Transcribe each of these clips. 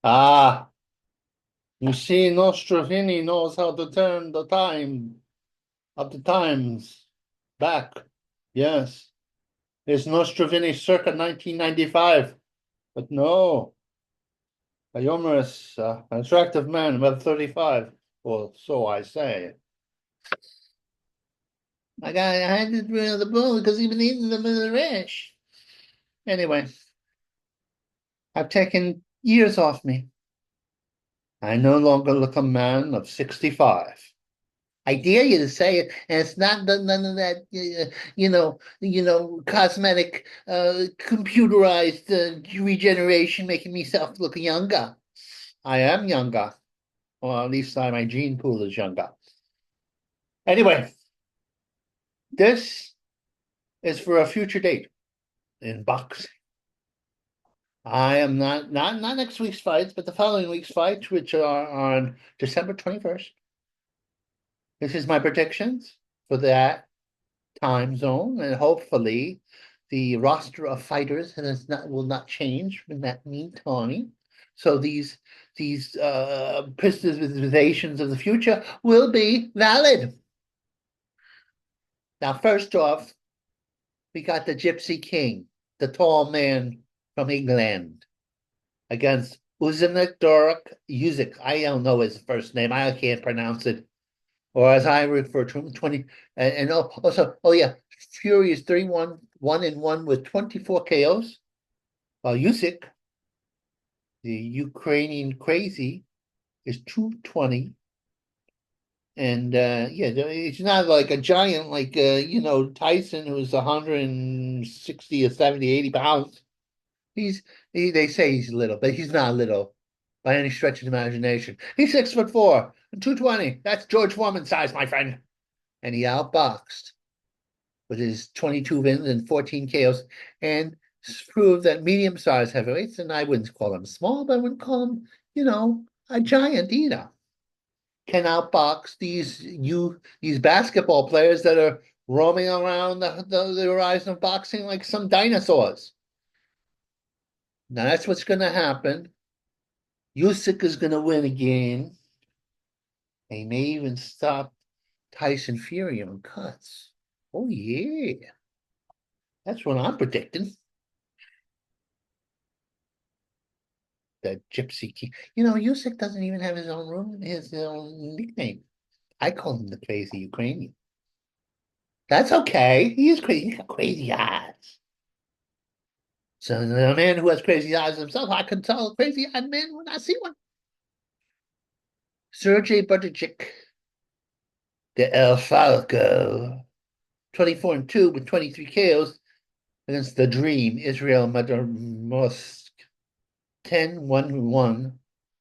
Ah, you see, Nostrovini knows how to turn the time of the times back. Yes, it's Nostrovini circa 1995. But no, a humorous, attractive man, about 35, or so I say. I had to bring the bone because he's been eating them in the rash. Anyway, I've taken years off me. I no longer look a man of 65. I dare you to say it, and it's not none of that, cosmetic, computerized regeneration making myself look younger. I am younger, or at least my gene pool is younger. Anyway, this is for a future date in boxing. I am not next week's fights, but the following week's fights, which are on December 21st. This is my predictions for that time zone, and hopefully the roster of fighters will not change in that meantime. So these visualizations of the future will be valid. Now, first off, we got the Gypsy King, the tall man from England, against Usyk. I don't know his first name. I can't pronounce it, or as I refer to him, 20. And also, oh yeah, Fury is 3-1, 1-1 with 24 KOs. While Usyk, the Ukrainian crazy, is 220. And yeah, it's not like a giant like Tyson, who's 160 or 70, 80 pounds. They say he's little, but he's not little by any stretch of the imagination. He's 6'4" and 220. That's George Foreman size, my friend. And he outboxed with his 22 wins and 14 KOs, and proved that medium-sized heavyweights, and I wouldn't call him small, but I wouldn't call him, a giant either, can outbox these basketball players that are roaming around the horizon of boxing like some dinosaurs. Now that's what's going to happen. Usyk is going to win again. He may even stop Tyson Fury on cuts. Oh yeah, that's what I'm predicting. The Gypsy King. Usyk doesn't even have his own room, his own nickname. I call him the crazy Ukrainian. That's okay. He is crazy. He's got crazy eyes. So a man who has crazy eyes himself, I can tell a crazy eyed man when I see one. Sergey Buttigieg, the El Falco, 24-2 with 23 KOs against the Dream, Israel Madamosk, 10-1-1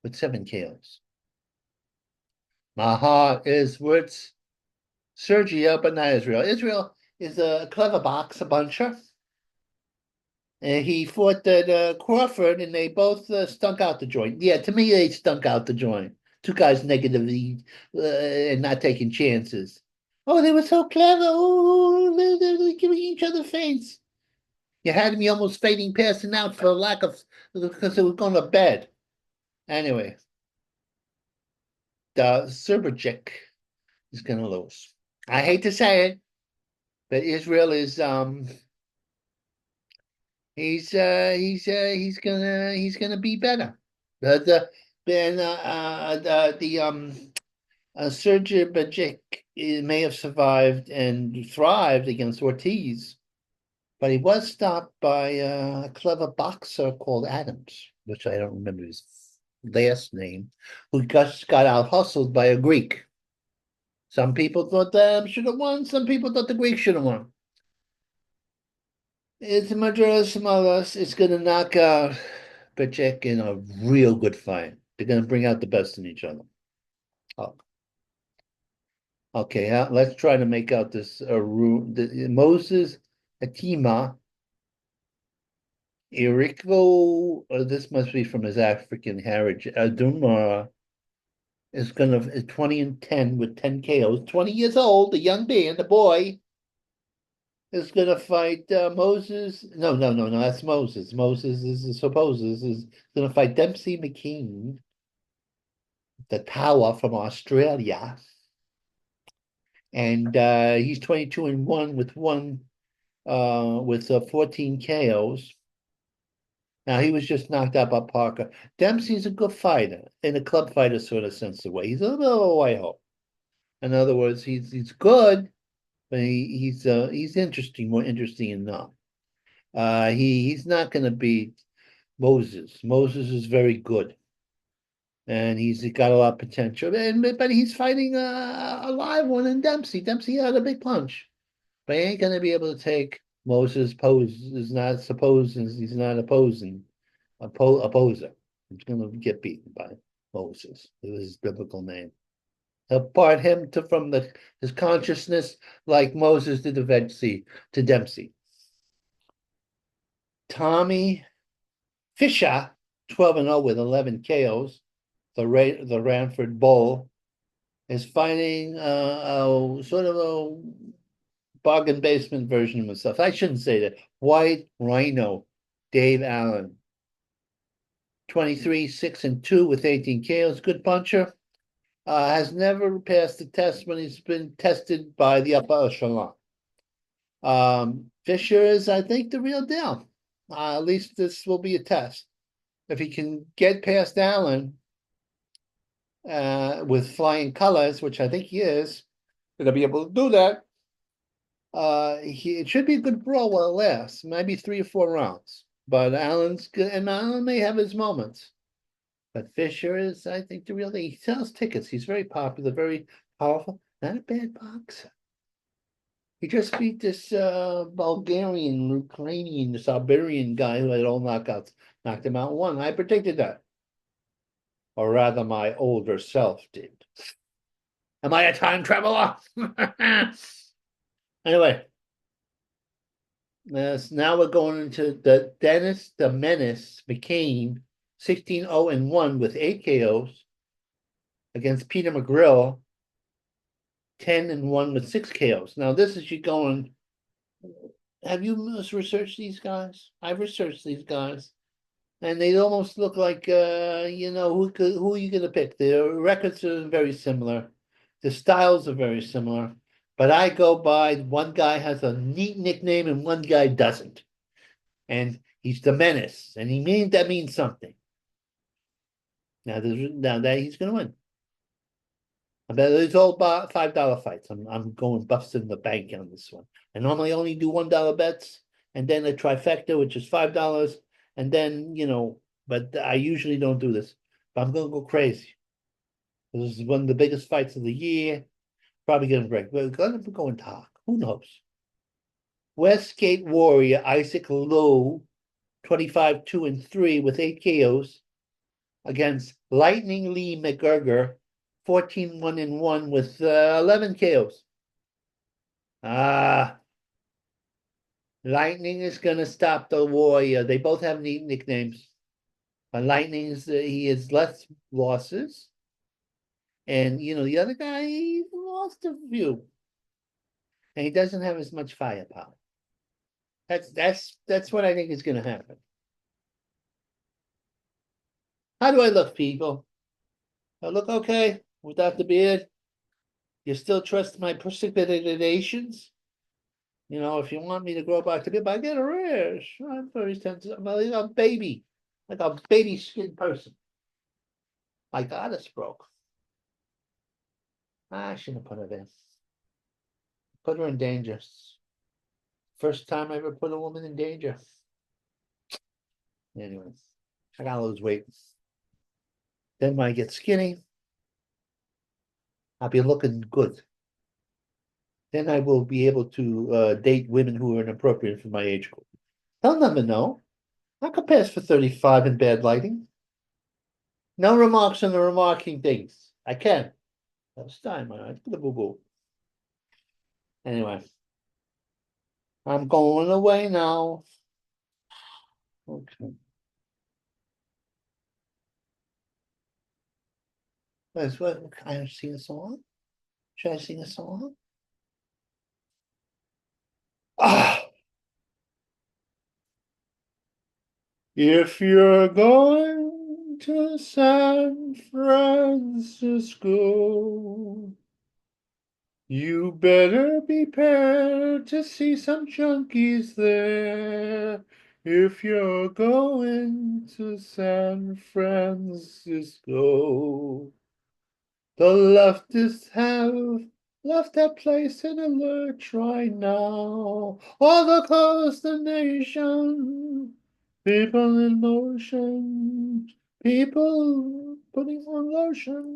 with 7 KOs. My heart is with Sergio, but not Israel. Israel is a clever boxer, buncher. And he fought Crawford, and they both stunk out the joint. Yeah, to me, they stunk out the joint. Two guys negatively and not taking chances. Oh, they were so clever. Oh, they're giving each other feints. You had me almost fading, passing out for lack of because they were going to bed. Anyway, the Serberjek is going to lose. I hate to say it, but Israel is he's gonna be better. The then the Serge Bajik may have survived and thrived against Ortiz, but he was stopped by a clever boxer called Adams, which I don't remember his last name, who just got out hustled by a Greek. Some people thought Adams should have won. Some people thought the Greek should have won. It's Madras Malas. It's going to knock out Pachek in a real good fight. They're going to bring out the best in each other. Oh, okay, let's try to make out this Moses Atima Eriko. This must be from his African heritage. Aduma is going to 20-10 with 10 KOs. 20 years old, a young man, a boy. is going to fight Moses. No, no, no, no. That's Moses. Moses is supposes is going to fight Dempsey McKean, the Tower from Australia, and he's 22-1 with 14 KOs. Now he was just knocked out by Parker. Dempsey's a good fighter in a club fighter sort of sense of way. He's a little bit of a white hole. In other words, he's good, but he's interesting, more interesting enough. He's not going to beat Moses. Moses is very good, and he's got a lot of potential. But he's fighting a live one in Dempsey. Dempsey had a big punch, but he ain't going to be able to take Moses. Pose is not supposed. He's not opposing opposer. He's going to get beaten by Moses. It was his biblical name. Apart him from his consciousness, like Moses did to Dempsey. Tommy Fisher, 12-0 with 11 KOs, the Ranford Bull, is fighting sort of a bargain basement version of himself. I shouldn't say that. White Rhino, Dave Allen, 23-6-2 with 18 KOs, good puncher. Has never passed the test when he's been tested by the upper echelon. Fisher is, I think, the real deal. At least this will be a test. If he can get past Allen with flying colors, which I think he is, going to be able to do that. It should be a good brawl while it lasts, maybe 3 or 4 rounds. But Allen's good, and Allen may have his moments. But Fisher is, I think, the real thing. He sells tickets. He's very popular, very powerful. Not a bad boxer. He just beat this Bulgarian, Ukrainian, this Siberian guy who had all knockouts. Knocked him out in 1. I predicted that. Or rather, my older self did. Am I a time traveler? Anyway. Now we're going into the Dennis the Menace McCain, 16-0-1 with 8 KOs against Peter McGrill, 10-1 with 6 KOs. Now this is you going. Have you researched these guys? I've researched these guys, and they almost look like who are you going to pick? Their records are very similar, the styles are very similar. But I go by one guy has a neat nickname and one guy doesn't. And he's the Menace. And that means something. Now that he's gonna win. I bet it's all $5 fights. I'm going busting the bank on this one. I normally only do $1 bets and then a trifecta, which is $5. And then, but I usually don't do this. But I'm gonna go crazy. This is one of the biggest fights of the year. Probably gonna break. We're gonna go and talk. Who knows? Westgate Warrior Isaac Lowe, 25-2-3 with 8 KOs against Lightning Lee McGregor, 14-1-1 with 11 KOs. Lightning is gonna stop the Warrior. They both have neat nicknames. Lightning he has less losses. And the other guy, he lost a few. And he doesn't have as much firepower. That's what I think is gonna happen. How do I look, people? I look okay without the beard. You still trust my precipitations? If you want me to grow back to beard, I get a rash. I'm very sensitive. I'm like a baby skin person. My goddess broke. I shouldn't have put her in. Put her in danger. First time I ever put a woman in danger. Anyways, I gotta lose weight. Then when I get skinny, I'll be looking good. Then I will be able to date women who are inappropriate for my age group. They'll never know. I could pass for 35 in bad lighting. No remarks on the remarking things. I can. That's time, all right. Boo-boo. Anyway. I'm going away now. Okay. What can I sing a song? Should I sing a song? Ah. If you're going to San Francisco, you better be prepared to see some junkies there. If you're going to San Francisco, the leftists have left that place in a lurch right now. All across the nation, people in motion, people putting on lotion.